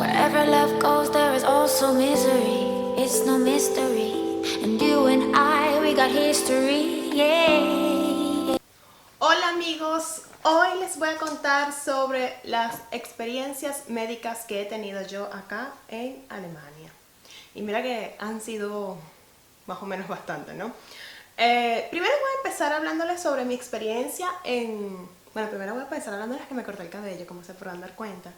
Wherever love goes, there is also misery. It's no mystery. And you and I, we got history, yeah. Hola amigos, hoy les voy a contar sobre las experiencias médicas que he tenido yo acá en Alemania. Y mira que han sido más o menos bastante, ¿no? Primero voy a empezar hablándoles sobre mi experiencia en... Bueno, primero voy a empezar hablándoles que me corté el cabello, como se podrán dar cuenta.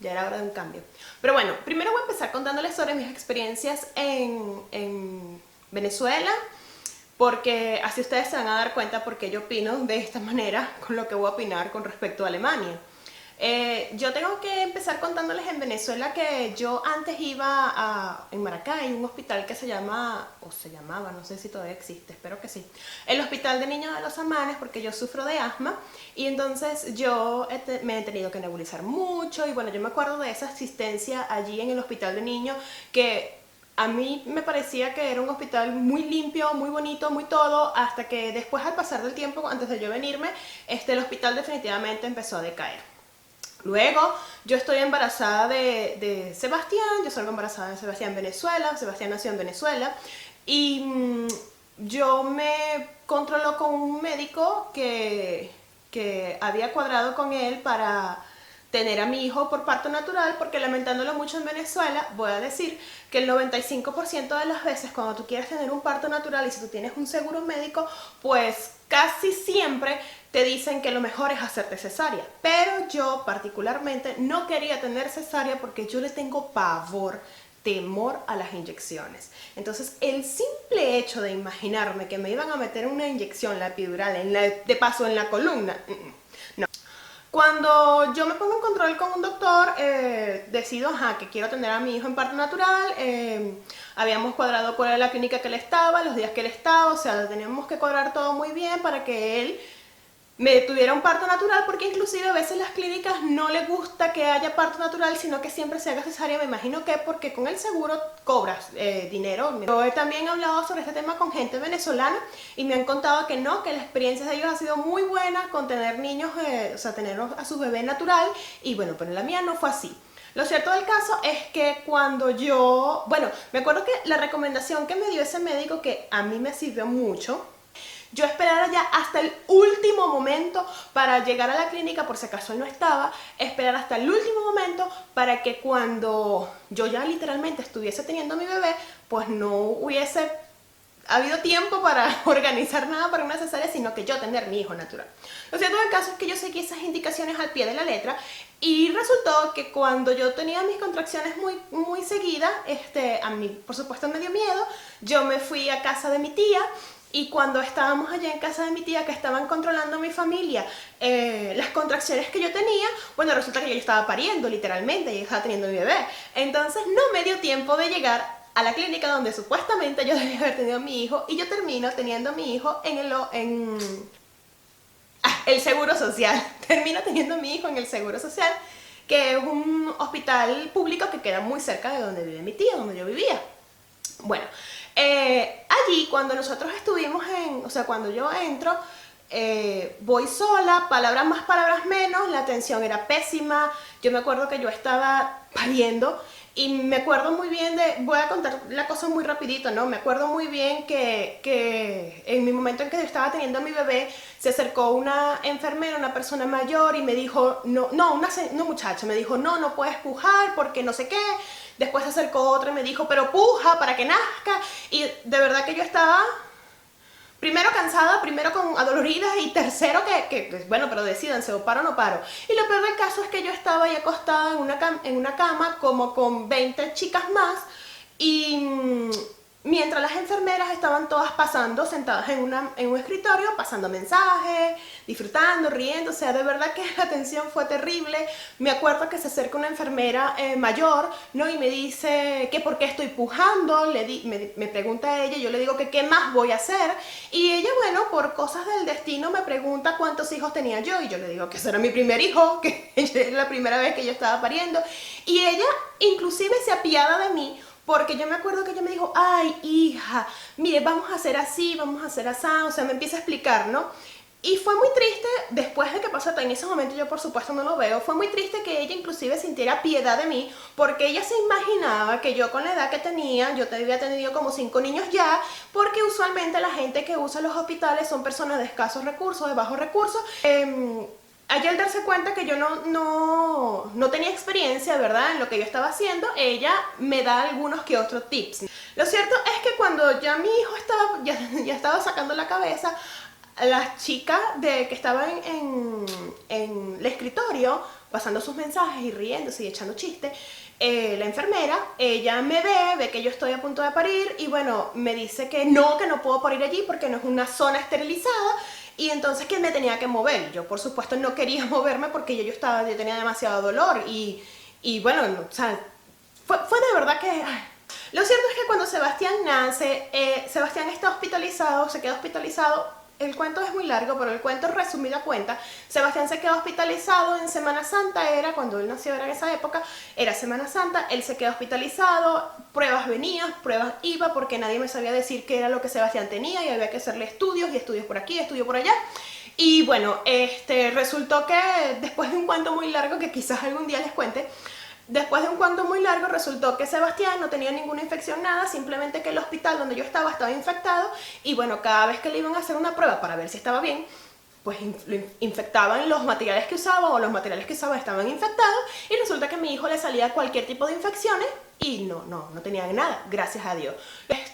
Ya era hora de un cambio. Pero bueno, primero voy a empezar contándoles sobre mis experiencias en Venezuela, porque así ustedes se van a dar cuenta porque yo opino de esta manera con lo que voy a opinar con respecto a Alemania. Yo tengo que empezar contándoles en Venezuela que yo antes iba en Maracay, un hospital que se llama, o se llamaba, no sé si todavía existe, espero que sí, el Hospital de Niños de los Amanes, porque yo sufro de asma y entonces yo me he tenido que nebulizar mucho y bueno, yo me acuerdo de esa asistencia allí en el Hospital de Niños que a mí me parecía que era un hospital muy limpio, muy bonito, muy todo, hasta que después al pasar del tiempo, antes de yo venirme, el hospital definitivamente empezó a decaer. Luego, yo estoy embarazada de Sebastián, yo salgo embarazada de Sebastián en Venezuela, Sebastián nació en Venezuela, y yo me controló con un médico que había cuadrado con él para tener a mi hijo por parto natural, porque lamentándolo mucho en Venezuela, voy a decir que el 95% de las veces cuando tú quieres tener un parto natural y si tú tienes un seguro médico, pues casi siempre te dicen que lo mejor es hacerte cesárea. Pero yo particularmente no quería tener cesárea porque yo le tengo pavor, temor a las inyecciones. Entonces el simple hecho de imaginarme que me iban a meter una inyección, la epidural, de paso en la columna, no. Cuando yo me pongo en control con un doctor, decido que quiero tener a mi hijo en parto natural, habíamos cuadrado cuál era la clínica que él estaba, los días que él estaba, o sea, teníamos que cuadrar todo muy bien para que él me tuviera un parto natural, porque inclusive a veces las clínicas no les gusta que haya parto natural, sino que siempre se haga cesárea. Me imagino que porque con el seguro cobras dinero. Yo he también hablado sobre este tema con gente venezolana y me han contado que no, que la experiencia de ellos ha sido muy buena con tener niños, o sea, tener a su bebé natural, y bueno, pero la mía no fue así. Lo cierto del caso es que cuando yo, bueno, me acuerdo que la recomendación que me dio ese médico, que a mí me sirvió mucho, yo esperara ya hasta el último momento para llegar a la clínica, por si acaso él no estaba, esperar hasta el último momento para que cuando yo ya literalmente estuviese teniendo a mi bebé, pues no hubiese habido tiempo para organizar nada para una cesárea, sino que yo tener mi hijo natural. Lo cierto del caso es que yo seguí esas indicaciones al pie de la letra y resultó que cuando yo tenía mis contracciones muy seguidas, a mí por supuesto me dio miedo, yo me fui a casa de mi tía. Y cuando estábamos allá en casa de mi tía, que estaban controlando a mi familia las contracciones que yo tenía, bueno, resulta que yo estaba pariendo literalmente, yo estaba teniendo mi bebé. Entonces no me dio tiempo de llegar a la clínica donde supuestamente yo debía haber tenido a mi hijo, y yo termino teniendo a mi hijo en el Seguro Social. Termino teniendo a mi hijo en el Seguro Social, que es un hospital público que queda muy cerca de donde vive mi tía, donde yo vivía. Bueno, allí cuando nosotros estuvimos o sea, cuando yo entro, voy sola, palabras más, palabras menos, la atención era pésima. Yo me acuerdo que yo estaba pariendo y me acuerdo muy bien voy a contar la cosa muy rapidito, ¿no? Me acuerdo muy bien que en mi momento en que yo estaba teniendo a mi bebé, se acercó una enfermera, una persona mayor, y me dijo, una muchacha, me dijo, no puedes pujar porque no sé qué. Después se acercó otra y me dijo, pero puja para que nazca. Y de verdad que yo estaba primero cansada, primero con adolorida, y tercero que bueno, pero decídanse, o paro o no paro. Y lo peor del caso es que yo estaba ahí acostada en una cama como con 20 chicas más, y mientras las enfermeras estaban todas pasando, sentadas en un escritorio, pasando mensajes, disfrutando, riendo, o sea, de verdad que la atención fue terrible. Me acuerdo que se acerca una enfermera mayor, ¿no? Y me dice que por qué estoy pujando, me pregunta a ella, yo le digo que qué más voy a hacer, y ella, bueno, por cosas del destino me pregunta cuántos hijos tenía yo, y yo le digo que ese era mi primer hijo, que era la primera vez que yo estaba pariendo, y ella inclusive se apiada de mí, porque yo me acuerdo que ella me dijo, ay hija, mire, vamos a hacer así, vamos a hacer así, o sea, me empieza a explicar, ¿no? Y fue muy triste, después de que pasó, en ese momento yo por supuesto no lo veo, fue muy triste que ella inclusive sintiera piedad de mí, porque ella se imaginaba que yo con la edad que tenía, yo había tenido como 5 niños ya, porque usualmente la gente que usa los hospitales son personas de escasos recursos, de bajos recursos. Ella, al darse cuenta que yo no tenía experiencia, ¿verdad?, en lo que yo estaba haciendo, ella me da algunos que otros tips. Lo cierto es que cuando ya mi hijo ya estaba sacando la cabeza, la chica que estaba en el escritorio pasando sus mensajes y riéndose y echando chistes, la enfermera, ella me ve que yo estoy a punto de parir y bueno, me dice que no puedo parir allí porque no es una zona esterilizada y entonces que me tenía que mover. Yo por supuesto no quería moverme porque yo tenía demasiado dolor y bueno, o sea, fue de verdad que... ay. Lo cierto es que cuando Sebastián nace, Sebastián está hospitalizado, se queda hospitalizado. El cuento es muy largo, pero el cuento resumido a cuenta, Sebastián se quedó hospitalizado en Semana Santa, cuando él nació, era en esa época, era Semana Santa, él se quedó hospitalizado, pruebas venían, pruebas iba, porque nadie me sabía decir qué era lo que Sebastián tenía y había que hacerle estudios, y estudios por aquí, estudios por allá. Y bueno, resultó que después de un cuento muy largo, que quizás algún día les cuente, después de un cuento muy largo resultó que Sebastián no tenía ninguna infección, nada, simplemente que el hospital donde yo estaba infectado y bueno, cada vez que le iban a hacer una prueba para ver si estaba bien, pues infectaban los materiales que usaba o los materiales que usaba estaban infectados y resulta que a mi hijo le salía cualquier tipo de infecciones y no tenían nada, gracias a Dios.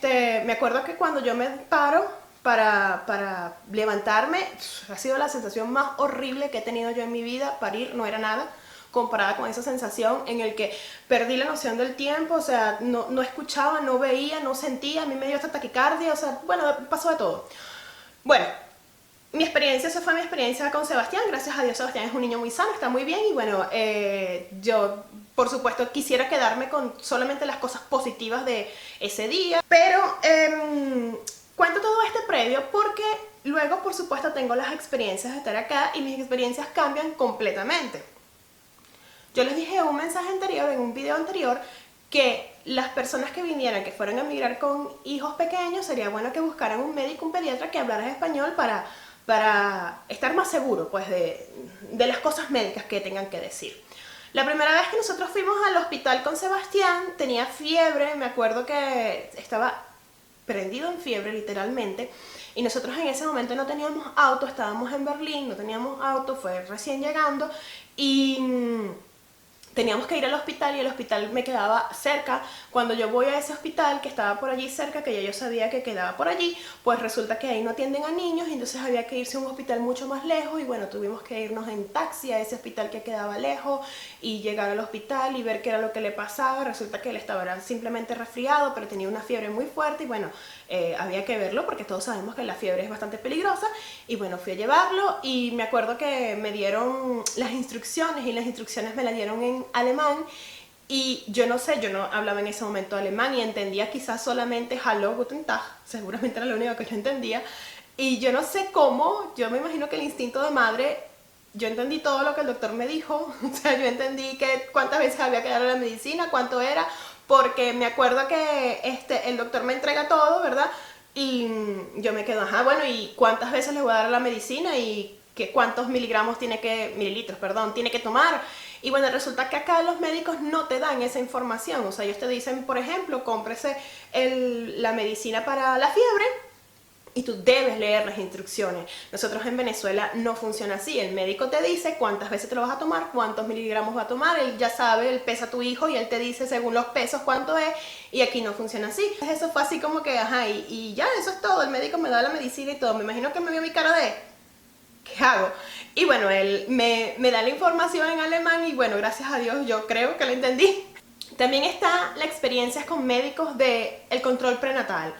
Me acuerdo que cuando yo me paro para levantarme, ha sido la sensación más horrible que he tenido yo en mi vida. Parir no era nada comparada con esa sensación en el que perdí la noción del tiempo, o sea, no escuchaba, no veía, no sentía, a mí me dio hasta taquicardia, o sea, bueno, pasó de todo. Bueno, esa fue mi experiencia con Sebastián. Gracias a Dios Sebastián es un niño muy sano, está muy bien y bueno, yo por supuesto quisiera quedarme con solamente las cosas positivas de ese día, pero cuento todo este previo porque luego por supuesto tengo las experiencias de estar acá y mis experiencias cambian completamente. Yo les dije en un mensaje anterior, en un video anterior, que las personas que vinieran, que fueran a migrar con hijos pequeños, sería bueno que buscaran un médico, un pediatra que hablara español para estar más seguro pues, de las cosas médicas que tengan que decir. La primera vez que nosotros fuimos al hospital con Sebastián, tenía fiebre, me acuerdo que estaba prendido en fiebre literalmente, y nosotros en ese momento no teníamos auto, estábamos en Berlín, no teníamos auto, fue recién llegando, y teníamos que ir al hospital y el hospital me quedaba cerca. Cuando yo voy a ese hospital que estaba por allí cerca, que ya yo sabía que quedaba por allí, pues resulta que ahí no atienden a niños y entonces había que irse a un hospital mucho más lejos y bueno, tuvimos que irnos en taxi a ese hospital que quedaba lejos y llegar al hospital y ver qué era lo que le pasaba. Resulta que él estaba simplemente resfriado, pero tenía una fiebre muy fuerte y bueno, había que verlo porque todos sabemos que la fiebre es bastante peligrosa y bueno, fui a llevarlo y me acuerdo que me dieron las instrucciones y las instrucciones me las dieron en alemán y yo no sé, yo no hablaba en ese momento alemán y entendía quizás solamente Hallo, Guten Tag, seguramente era lo único que yo entendía y yo no sé cómo, yo me imagino que el instinto de madre, yo entendí todo lo que el doctor me dijo, o sea, yo entendí que cuántas veces había que darle la medicina, cuánto era, porque me acuerdo que el doctor me entrega todo, ¿verdad? Y yo me quedo, ajá, bueno, ¿y cuántas veces le voy a dar la medicina? ¿Y cuántos mililitros tiene que tomar? Y bueno, resulta que acá los médicos no te dan esa información. O sea, ellos te dicen, por ejemplo, cómprese la medicina para la fiebre y tú debes leer las instrucciones. Nosotros en Venezuela no funciona así. El médico te dice cuántas veces te lo vas a tomar, cuántos miligramos va a tomar, él ya sabe, él pesa a tu hijo y él te dice según los pesos cuánto es, y aquí no funciona así. Eso fue así como que, ajá, y ya, eso es todo. El médico me da la medicina y todo. Me imagino que me vio mi cara de, ¿qué hago? Y bueno, él me da la información en alemán y bueno, gracias a Dios yo creo que lo entendí. También está la experiencia con médicos del control prenatal.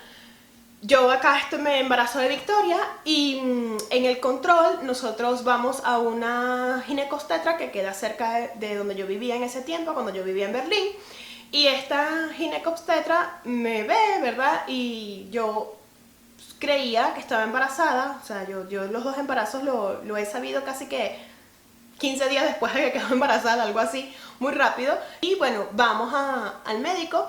Yo acá me embarazo de Victoria y en el control nosotros vamos a una ginecobstetra que queda cerca de donde yo vivía en ese tiempo, cuando yo vivía en Berlín. Y esta ginecobstetra me ve, ¿verdad? Y yo creía que estaba embarazada, o sea, yo los 2 embarazos lo he sabido casi que 15 días después de que quedó embarazada, algo así, muy rápido. Y bueno, vamos al médico.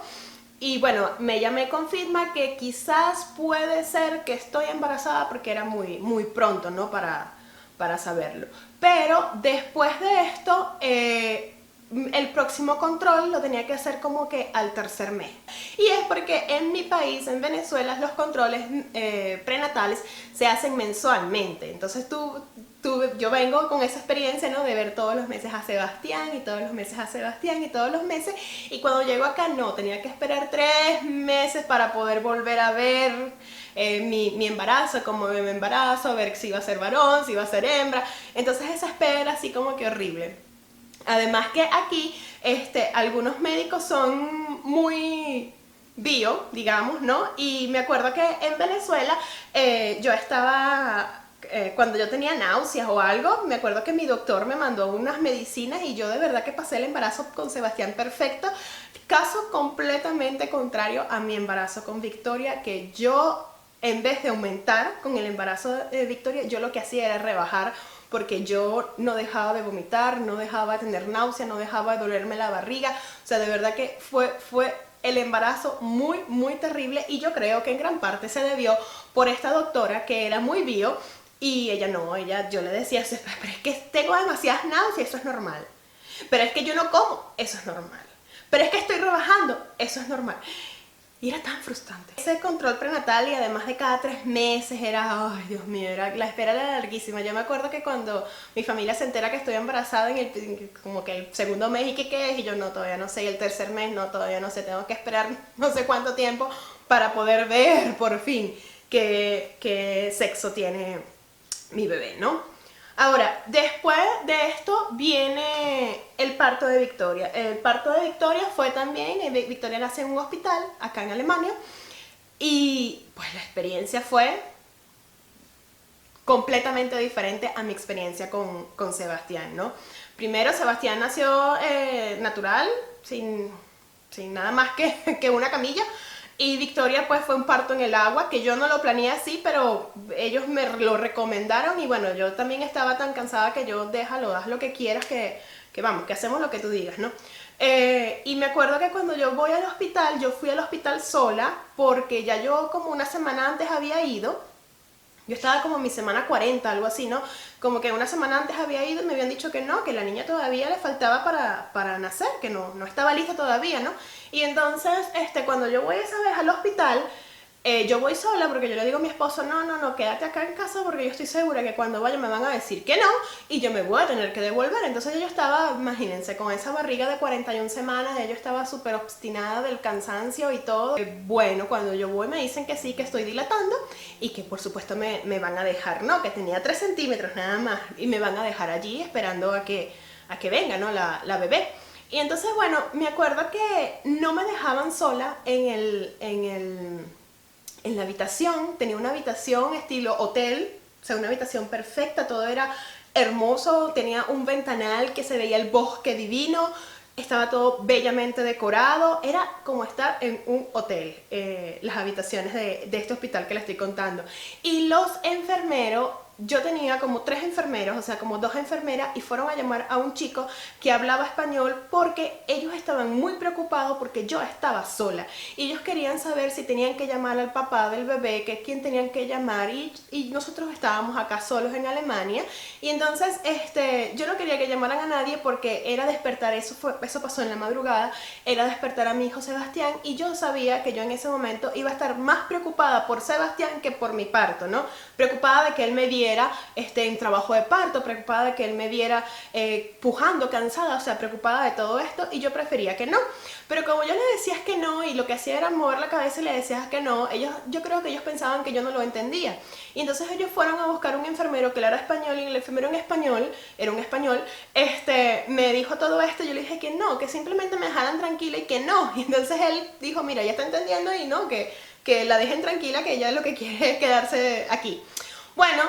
Y bueno, ella me confirma que quizás puede ser que estoy embarazada porque era muy pronto, ¿no? Para saberlo. Pero después de esto, el próximo control lo tenía que hacer como que al tercer mes. Y es porque en mi país, en Venezuela, los controles prenatales se hacen mensualmente. Entonces yo vengo con esa experiencia, ¿no? De ver todos los meses a Sebastián y todos los meses a Sebastián y todos los meses. Y cuando llego acá, no, tenía que esperar 3 meses para poder volver a ver mi embarazo, cómo me embarazo, a ver si iba a ser varón, si iba a ser hembra. Entonces esa espera así como que horrible. Además que aquí algunos médicos son muy bio, digamos, ¿no? Y me acuerdo que en Venezuela yo estaba, cuando yo tenía náuseas o algo, me acuerdo que mi doctor me mandó unas medicinas y yo de verdad que pasé el embarazo con Sebastián perfecto. Caso completamente contrario a mi embarazo con Victoria, que yo, en vez de aumentar con el embarazo de Victoria, yo lo que hacía era rebajar, porque yo no dejaba de vomitar, no dejaba de tener náusea, no dejaba de dolerme la barriga. O sea, de verdad que fue el embarazo muy terrible, y yo creo que en gran parte se debió por esta doctora que era muy bio, y yo le decía, pero es que tengo demasiadas náuseas, eso es normal. Pero es que yo no como, eso es normal. Pero es que estoy rebajando, eso es normal. Y era tan frustrante. Ese control prenatal, y además de cada 3 meses, ay Dios mío, la espera era larguísima. Yo me acuerdo que cuando mi familia se entera que estoy embarazada como que el segundo mes, ¿y qué es? Y yo, no, todavía no sé. Y el tercer mes, no, todavía no sé. Tengo que esperar no sé cuánto tiempo para poder ver por fin qué sexo tiene mi bebé, ¿no? Ahora, después de esto viene el parto de Victoria. El parto de Victoria fue también, Victoria nace en un hospital acá en Alemania, y pues la experiencia fue completamente diferente a mi experiencia con Sebastián, ¿no? Primero, Sebastián nació natural, sin nada más que una camilla. Y Victoria pues fue un parto en el agua, que yo no lo planeé así, pero ellos me lo recomendaron, y bueno, yo también estaba tan cansada que yo, déjalo, haz lo que quieras, que vamos, que hacemos lo que tú digas, ¿no? Y me acuerdo que cuando yo voy al hospital, yo fui al hospital sola, porque ya yo como una semana antes había ido. Yo estaba como en mi semana 40, algo así, ¿no? Como que una semana antes había ido y me habían dicho que no, que la niña todavía le faltaba para nacer, que no estaba lista todavía, ¿no? Y entonces, cuando yo voy esa vez al hospital, yo voy sola, porque yo le digo a mi esposo, no, quédate acá en casa, porque yo estoy segura que cuando vaya me van a decir que no, y yo me voy a tener que devolver. Entonces yo estaba, imagínense, con esa barriga de 41 semanas, yo estaba súper obstinada del cansancio y todo. Bueno, cuando yo voy me dicen que sí, que estoy dilatando, y que por supuesto me van a dejar, ¿no? Que tenía 3 centímetros nada más, y me van a dejar allí esperando a que venga, ¿no? La bebé. Y entonces, bueno, me acuerdo que no me dejaban sola en la habitación. Tenía una habitación estilo hotel, o sea, una habitación perfecta, todo era hermoso, tenía un ventanal que se veía el bosque divino, estaba todo bellamente decorado, era como estar en un hotel, las habitaciones de este hospital que les estoy contando. Y los enfermeros, yo tenía como 3 enfermeros, o sea, como 2 enfermeras, y fueron a llamar a un chico que hablaba español, porque ellos estaban muy preocupados porque yo estaba sola. Y ellos querían saber si tenían que llamar al papá del bebé, que quién tenían que llamar, y nosotros estábamos acá solos en Alemania. Y entonces, yo no quería que llamaran a nadie, porque era despertar, eso pasó en la madrugada, era despertar a mi hijo Sebastián, y yo sabía que yo en ese momento iba a estar más preocupada por Sebastián que por mi parto, ¿no? Preocupada de que él me viera en trabajo de parto, preocupada de que él me viera pujando, cansada, o sea, preocupada de todo esto, y yo prefería que no. Pero como yo le decía que no, y lo que hacía era mover la cabeza y le decía que no, yo creo que ellos pensaban que yo no lo entendía. Y entonces ellos fueron a buscar un enfermero que él era español, y el enfermero era un español, me dijo todo esto. Yo le dije que no, que simplemente me dejaran tranquila y que no. Y entonces él dijo, mira, ya está entendiendo, y no, que la dejen tranquila, que ella lo que quiere es quedarse aquí. Bueno,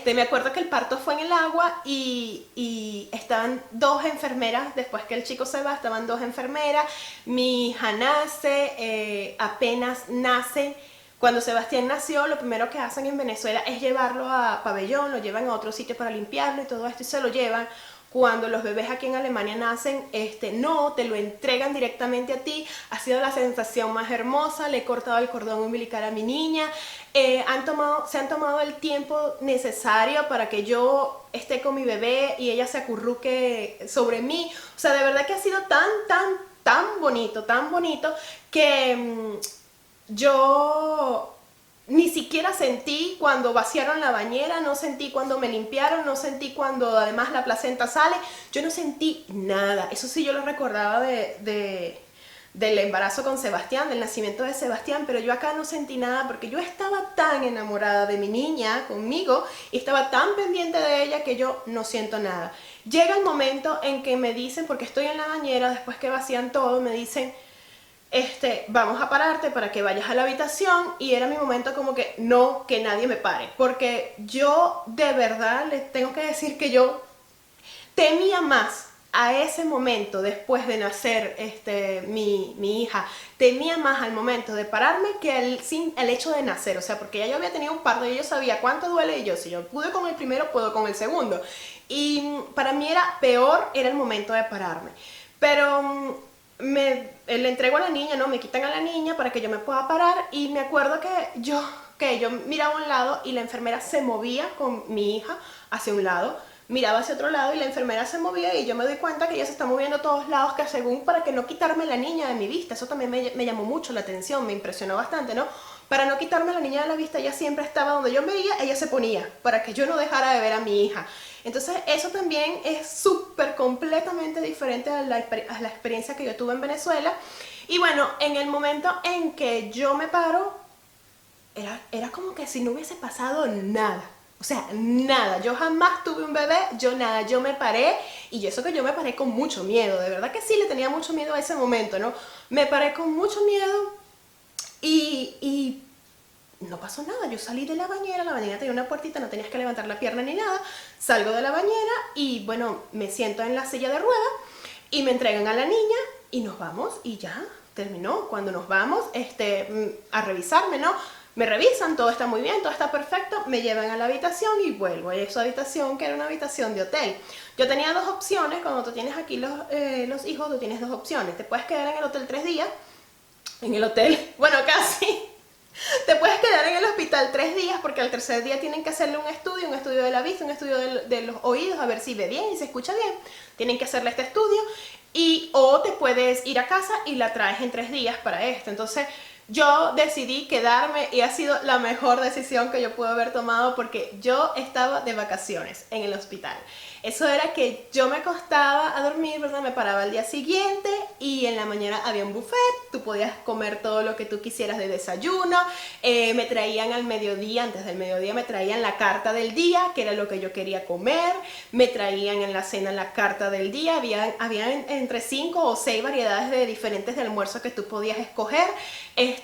me acuerdo que el parto fue en el agua, y estaban 2 enfermeras, después que el chico se va, estaban 2 enfermeras, mi hija nace, apenas nace. Cuando Sebastián nació, lo primero que hacen en Venezuela es llevarlo a pabellón, lo llevan a otro sitio para limpiarlo y todo esto, y se lo llevan cuando los bebés aquí en Alemania nacen, no, te lo entregan directamente a ti. Ha sido la sensación más hermosa. Le he cortado el cordón umbilical a mi niña. Se han tomado el tiempo necesario para que yo esté con mi bebé y ella se acurruque sobre mí. O sea, de verdad que ha sido tan bonito que yo ni siquiera sentí cuando vaciaron la bañera, no sentí cuando me limpiaron, no sentí cuando además la placenta sale. Yo no sentí nada. Eso sí, yo lo recordaba del embarazo con Sebastián, del nacimiento de Sebastián, pero yo acá no sentí nada porque yo estaba tan enamorada de mi niña conmigo y estaba tan pendiente de ella que yo no siento nada. Llega el momento en que me dicen, porque estoy en la bañera, después que vacían todo, me dicen, vamos a pararte para que vayas a la habitación, y era mi momento como que no, que nadie me pare, porque yo de verdad les tengo que decir que yo temía más a ese momento después de nacer mi hija, temía más al momento de pararme que el hecho de nacer, o sea, porque ya yo había tenido un parto y yo sabía cuánto duele, y yo, si yo pude con el primero, puedo con el segundo, y para mí era el momento de pararme, pero le entrego a la niña, ¿no? Me quitan a la niña para que yo me pueda parar, y me acuerdo que yo miraba a un lado y la enfermera se movía con mi hija hacia un lado, miraba hacia otro lado y la enfermera se movía, y yo me doy cuenta que ella se está moviendo a todos lados, que según para que no quitarme la niña de mi vista. Eso también me llamó mucho la atención, me impresionó bastante, ¿no? Para no quitarme la niña de la vista, ella siempre estaba donde yo me veía, ella se ponía, para que yo no dejara de ver a mi hija. Entonces eso también es súper completamente diferente a la experiencia que yo tuve en Venezuela. Y bueno, en el momento en que yo me paro, era como que si no hubiese pasado nada. O sea, nada, yo jamás tuve un bebé, yo me paré, y eso que yo me paré con mucho miedo, de verdad que sí le tenía mucho miedo a ese momento, ¿no? Me paré con mucho miedo y no pasó nada. Yo salí de la bañera tenía una puertita, no tenías que levantar la pierna ni nada, salgo de la bañera y bueno, me siento en la silla de ruedas y me entregan a la niña y nos vamos, y ya, terminó. Cuando nos vamos a revisarme, ¿no? Me revisan, todo está muy bien, todo está perfecto, me llevan a la habitación y vuelvo a esa habitación, que era una habitación de hotel. Yo tenía dos opciones. Cuando tú tienes aquí los hijos, tú tienes dos opciones. Te puedes quedar en el hotel 3 días, en el hotel, bueno, casi. Te puedes quedar en el hospital 3 días, porque al tercer día tienen que hacerle un estudio de la vista, un estudio de los oídos, a ver si ve bien y se escucha bien. Tienen que hacerle este estudio, o te puedes ir a casa y la traes en 3 días para esto. Entonces yo decidí quedarme, y ha sido la mejor decisión que yo pude haber tomado, porque yo estaba de vacaciones en el hospital. Eso era que yo me acostaba a dormir, ¿verdad? Me paraba al día siguiente y en la mañana había un buffet, tú podías comer todo lo que tú quisieras de desayuno. Me traían al mediodía, antes del mediodía me traían la carta del día, que era lo que yo quería comer. Me traían en la cena la carta del día, había entre 5 o 6 variedades diferentes de almuerzo que tú podías escoger.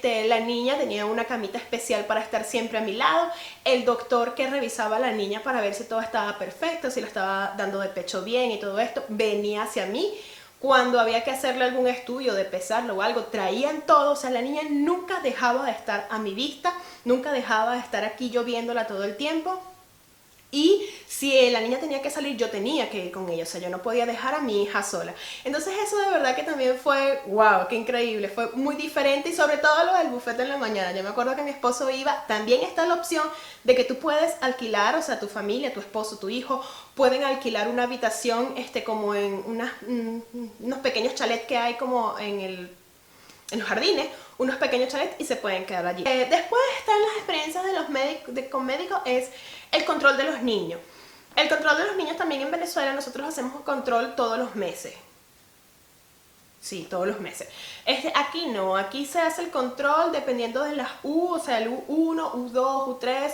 La niña tenía una camita especial para estar siempre a mi lado. El doctor que revisaba a la niña para ver si todo estaba perfecto, si la estaba dando de pecho bien y todo esto, venía hacia mí. Cuando había que hacerle algún estudio de pesarlo o algo, traían todo. O sea, la niña nunca dejaba de estar a mi vista, nunca dejaba de estar aquí yo viéndola todo el tiempo. Y si la niña tenía que salir, yo tenía que ir con ella, o sea, yo no podía dejar a mi hija sola. Entonces eso de verdad que también fue, wow, qué increíble, fue muy diferente, y sobre todo lo del buffet en la mañana. Yo me acuerdo que mi esposo iba, también está la opción de que tú puedes alquilar, o sea, tu familia, tu esposo, tu hijo, pueden alquilar una habitación, como en unos pequeños chalets que hay como en los jardines, unos pequeños chalets, y se pueden quedar allí. Después están las experiencias de los con médicos, es el control de los niños. El control de los niños también en Venezuela, nosotros hacemos un control todos los meses. Sí, todos los meses. Aquí no, aquí se hace el control dependiendo de las U, o sea, el U1, U2, U3,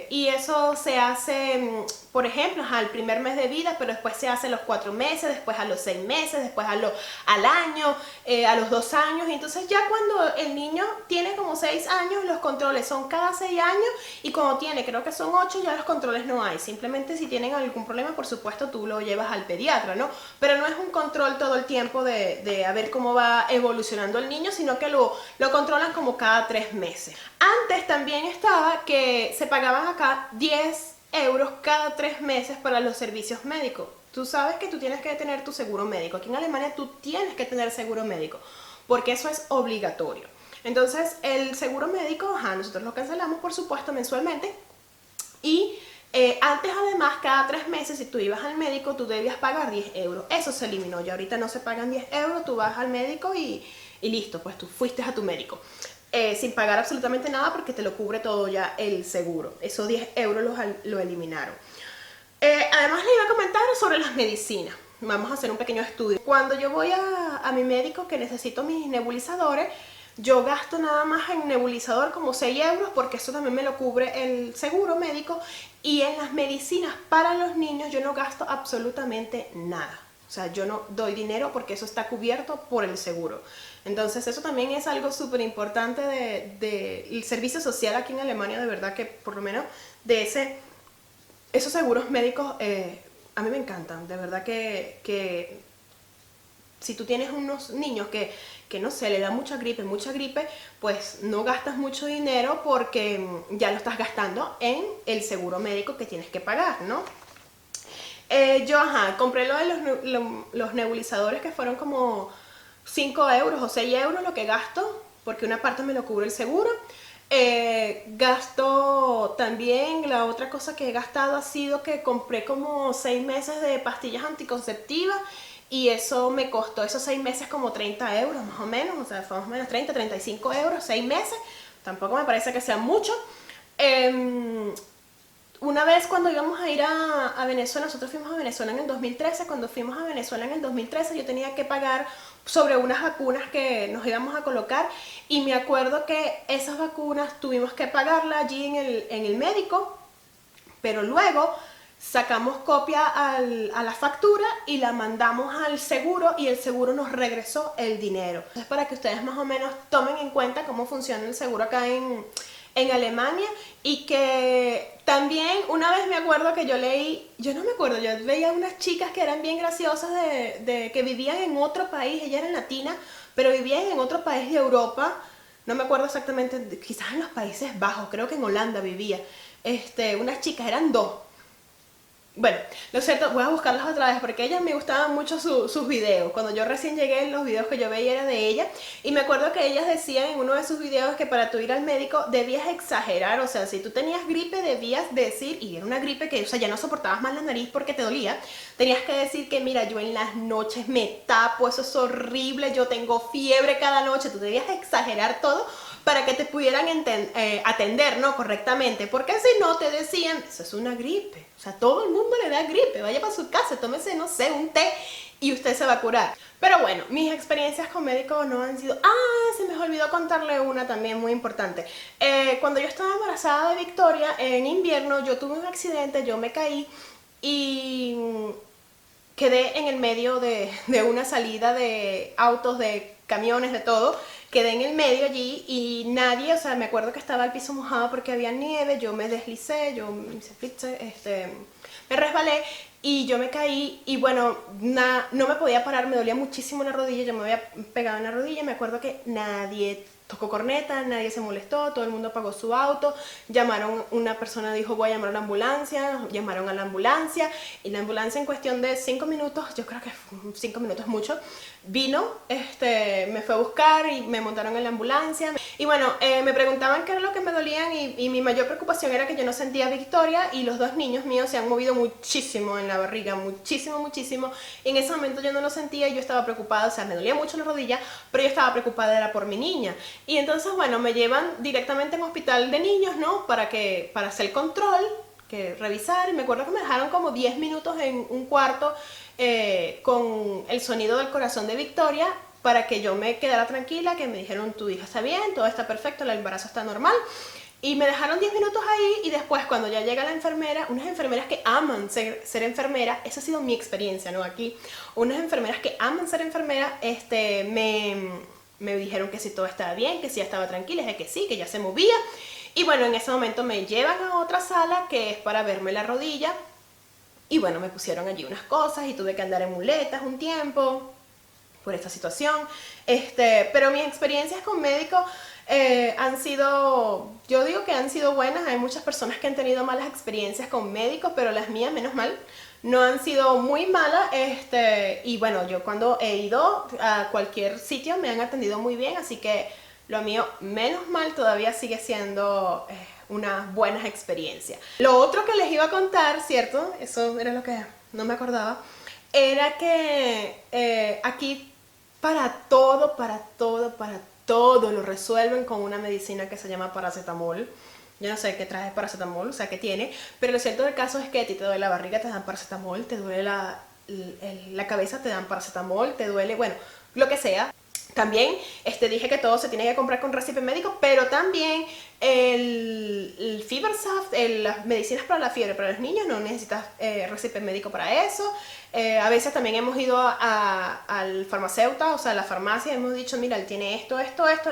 y eso se hace, por ejemplo, al primer mes de vida, pero después se hace a los 4 meses, después a los 6 meses, después al año, a los 2 años, y entonces ya cuando el niño tiene como 6 años, los controles son cada 6 años, y cuando tiene, creo que son 8, ya los controles no hay. Simplemente si tienen algún problema, por supuesto, tú lo llevas al pediatra, ¿no? Pero no es un control todo el tiempo de a ver cómo va evolucionando el niño, sino que lo controlan como cada 3 meses. Antes también estaba que se pagaban acá 10 euros cada 3 meses para los servicios médicos. Tú sabes que tú tienes que tener tu seguro médico. Aquí en Alemania tú tienes que tener seguro médico, porque eso es obligatorio. Entonces, el seguro médico, nosotros lo cancelamos, por supuesto, mensualmente. Y antes, además, cada 3 meses, si tú ibas al médico, tú debías pagar 10 euros. Eso se eliminó. Ya ahorita no se pagan 10 euros, tú vas al médico y listo, pues tú fuiste a tu médico. Sin pagar absolutamente nada porque te lo cubre todo ya el seguro. Esos 10 euros lo eliminaron. Además les iba a comentar sobre las medicinas. Vamos a hacer un pequeño estudio. Cuando yo voy a mi médico que necesito mis nebulizadores, yo gasto nada más en nebulizador como 6 euros porque eso también me lo cubre el seguro médico. Y en las medicinas para los niños yo no gasto absolutamente nada. O sea, yo no doy dinero porque eso está cubierto por el seguro. Entonces eso también es algo súper importante del servicio social aquí en Alemania. De verdad que por lo menos de esos seguros médicos a mí me encantan. De verdad que si tú tienes unos niños que no sé, le da mucha gripe, pues no gastas mucho dinero porque ya lo estás gastando en el seguro médico que tienes que pagar, ¿no? Yo, compré lo de los nebulizadores que fueron como 5 euros o 6 euros lo que gasto, porque una parte me lo cubre el seguro. Gasto también, la otra cosa que he gastado ha sido que compré como 6 meses de pastillas anticonceptivas y eso me costó esos 6 meses como 30 euros más o menos, o sea, fue más o menos 30, 35 euros, 6 meses, tampoco me parece que sea mucho. Una vez cuando íbamos a ir a Venezuela, nosotros fuimos a Venezuela en el 2013, cuando fuimos a Venezuela en el 2013 yo tenía que pagar sobre unas vacunas que nos íbamos a colocar y me acuerdo que esas vacunas tuvimos que pagarlas allí en el médico, pero luego sacamos copia a la factura y la mandamos al seguro y el seguro nos regresó el dinero. Entonces, para que ustedes más o menos tomen en cuenta cómo funciona el seguro acá en Alemania. Y que también una vez me acuerdo que yo leí, yo no me acuerdo, yo veía unas chicas que eran bien graciosas que vivían en otro país, ellas eran latinas, pero vivían en otro país de Europa, no me acuerdo exactamente, quizás en los Países Bajos, creo que en Holanda vivía, unas chicas, eran dos. Bueno, lo cierto, voy a buscarlas otra vez porque a ellas me gustaban mucho sus videos. Cuando yo recién llegué, los videos que yo veía eran de ellas. Y me acuerdo que ellas decían en uno de sus videos que para tú ir al médico debías exagerar. O sea, si tú tenías gripe debías decir, y era una gripe que, o sea, ya no soportabas más la nariz porque te dolía, tenías que decir que mira, yo en las noches me tapo, eso es horrible, yo tengo fiebre cada noche. Tú debías exagerar todo para que te pudieran atender, ¿no? Correctamente, porque si no te decían, eso es una gripe, o sea, todo el mundo le da gripe, vaya para su casa, tómese, no sé, un té y usted se va a curar. Pero bueno, mis experiencias con médicos no han sido... se me olvidó contarle una también muy importante. Cuando yo estaba embarazada de Victoria, en invierno, yo tuve un accidente, yo me caí y quedé en el medio de una salida de autos, de camiones, de todo. Quedé en el medio allí y nadie, o sea, me acuerdo que estaba el piso mojado porque había nieve, yo me deslicé, me resbalé y yo me caí y bueno, no me podía parar, me dolía muchísimo la rodilla, yo me había pegado en la rodilla, me acuerdo que nadie tocó corneta, nadie se molestó, todo el mundo apagó su auto, llamaron, una persona dijo voy a llamar a la ambulancia, llamaron a la ambulancia y la ambulancia en cuestión de 5 minutos, yo creo que 5 minutos mucho, vino, me fue a buscar y me montaron en la ambulancia y bueno, me preguntaban qué era lo que me dolían y mi mayor preocupación era que yo no sentía Victoria y los dos niños míos se han movido muchísimo en la barriga, muchísimo y en ese momento yo no lo sentía y yo estaba preocupada, o sea, me dolía mucho la rodilla, pero yo estaba preocupada era por mi niña. Y entonces, bueno, me llevan directamente a un hospital de niños, ¿no? Para hacer el control, revisar. Y me acuerdo que me dejaron como 10 minutos en un cuarto con el sonido del corazón de Victoria para que yo me quedara tranquila, que me dijeron, tu hija está bien, todo está perfecto, el embarazo está normal. Y me dejaron 10 minutos ahí y después cuando ya llega la enfermera, unas enfermeras que aman ser enfermera, esa ha sido mi experiencia, ¿no? Aquí, unas enfermeras que aman ser enfermera, me dijeron que si todo estaba bien, que si ya estaba tranquila, que sí, que ya se movía. Y bueno, en ese momento me llevan a otra sala que es para verme la rodilla. Y bueno, me pusieron allí unas cosas y tuve que andar en muletas un tiempo por esta situación. Pero mis experiencias con médicos, han sido, yo digo que han sido buenas. Hay muchas personas que han tenido malas experiencias con médicos, pero las mías, menos mal, no han sido muy malas. Y bueno, yo cuando he ido a cualquier sitio me han atendido muy bien, así que lo mío, menos mal, todavía sigue siendo una buena experiencia. Lo otro que les iba a contar, ¿cierto? Eso era lo que no me acordaba. Era que aquí para todo lo resuelven con una medicina que se llama paracetamol. Yo no sé qué trae paracetamol, o sea, qué tiene, pero lo cierto del caso es que a ti te duele la barriga, te dan paracetamol, te duele la cabeza, te dan paracetamol, te duele, bueno, lo que sea. También dije que todo se tiene que comprar con récipe médico, pero también el Feversaft, las medicinas para la fiebre para los niños, no necesitas récipe médico para eso. A veces también hemos ido al farmacéutico, o sea, a la farmacia, hemos dicho, mira, él tiene esto,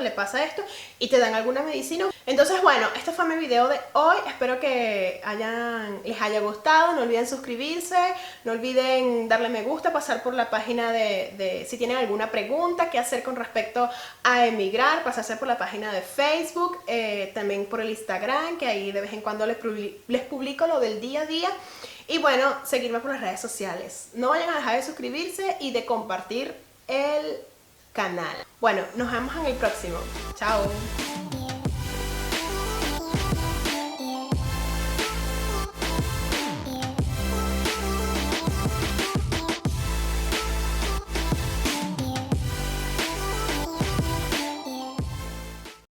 le pasa esto, y te dan alguna medicina. Entonces, bueno, este fue mi video de hoy. Espero que les haya gustado. No olviden suscribirse, no olviden darle me gusta, pasar por la página de si tienen alguna pregunta, qué hacer con respecto a emigrar, pasarse por la página de Facebook, también por el Instagram, que ahí de vez en cuando les publico lo del día a día. Y bueno, seguirme por las redes sociales. No vayan a dejar de suscribirse y de compartir el canal. Bueno, nos vemos en el próximo. Chao.